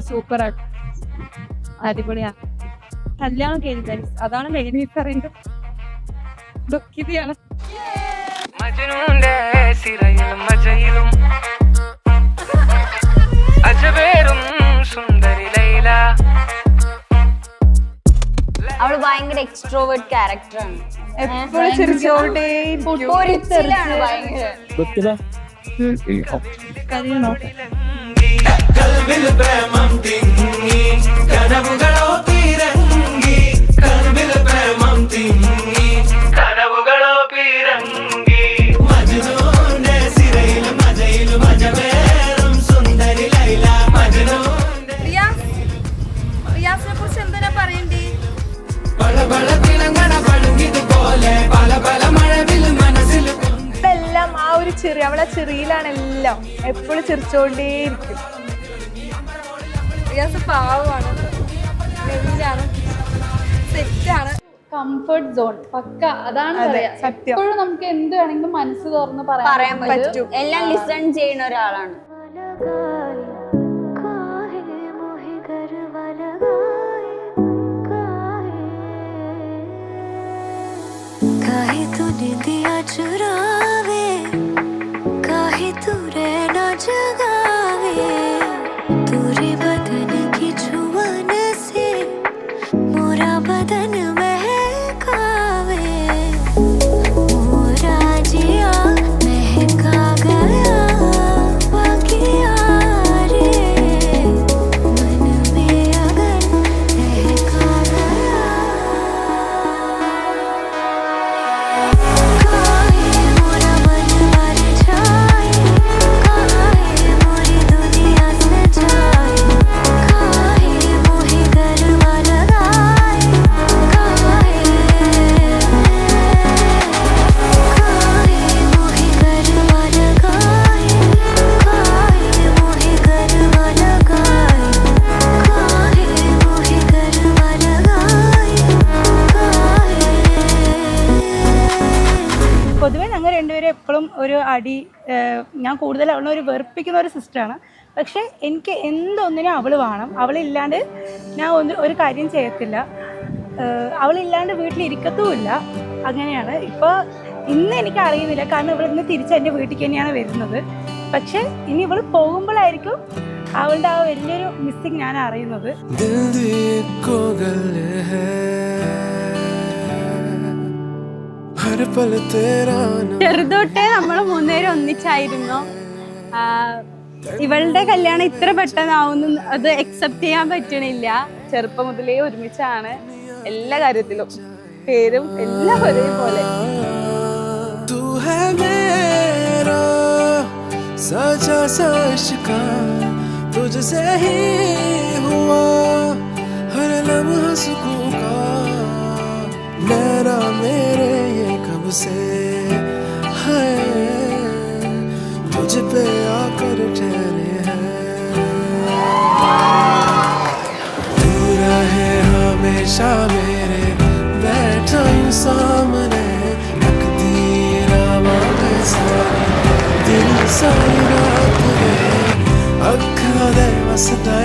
സൂപ്പറാണ്, അടിപൊളിയാണ്. കല്യാണം കഴിഞ്ഞ അതാണ് മെയിൻ പറയുന്നത്. ദുഃഖിതയാണ്. അവള് ഭയങ്കര എക്സ്ട്രോവേർട്ട് ക്യാരക്ടറാണ്. എപ്പോഴും ചിരിച്ചോട്ടേ ഭയങ്കര. കരയണോ? റിയാസിനെ കുറിച്ച് എന്തിനാ പറയണ്ടേ? എല്ലാം ആ ഒരു ചെറിയ അവളെ ചെറിയിലാണ് എല്ലാം, എപ്പോഴും ചിരിച്ചോണ്ടേയിരിക്കും. റിയാസ് പാവമാണ്, നെല്ലാണ്, സെറ്റാണ്. കംഫർട്ട് സോൺ പക്ക, അതാണ് പറയാ. സത്യം. എപ്പോഴും നമുക്ക് എന്ത് വേണമെങ്കിലും മനസ്സ് തുറന്ന് പറയാൻ പറ്റും. എല്ലാം ലിസൺ ചെയ്യുന്ന ഒരാളാണ്. काहे तूने दिया चुरावे, काहे तू रहना जगावे, तेरे बदन की छुअन से मोरा बदन महकावे, मोरा जिया महका गया बाकी यारे, मन में अगर महका गया. പൊതുവെ ഞങ്ങൾ രണ്ടുപേരും എപ്പോഴും ഒരു അടി, ഞാൻ കൂടുതൽ അവളെ ഒരു വെറുപ്പിക്കുന്ന ഒരു സിസ്റ്ററാണ്. പക്ഷേ എനിക്ക് എന്തൊന്നിനും അവൾ വേണം. അവളില്ലാണ്ട് ഞാൻ ഒരു കാര്യം ചെയ്യത്തില്ല. അവളില്ലാണ്ട് വീട്ടിലിരിക്കത്തുമില്ല. അങ്ങനെയാണ്. ഇപ്പോൾ ഇന്ന് എനിക്ക് അറിയുന്നില്ല, കാരണം ഇവൾ ഇന്ന് തിരിച്ച് എൻ്റെ വീട്ടിലേക്ക് തന്നെയാണ് വരുന്നത്. പക്ഷേ ഇനി ഇവൾ പോകുമ്പോഴായിരിക്കും അവളുടെ ആ വലിയൊരു മിസ്സിങ് ഞാൻ അറിയുന്നത്. ചെറുതൊട്ടേ നമ്മൾ മൂന്നുപേരും ഒന്നിച്ചായിരുന്നു. ഇവളുടെ കല്യാണം ഇത്ര പെട്ടെന്നാവുന്നു അത് അക്സെപ്റ്റ് ചെയ്യാൻ പറ്റണില്ല. ചെറുപ്പം മുതലേ ഒരുമിച്ചാണ്, എല്ലാ കാര്യത്തിലും പേരും എല്ലാം ഒരേപോലെ. तुझसे ही हुआ हर लम्हा सुकून का, नैना मेरे ये कब से है तुझ पे आकर ठहरे हैं. तू रहे हमेशा मेरे बैठा यूं सामने, रखती रामां सारी दिल सारी रात में अखा दे वसदा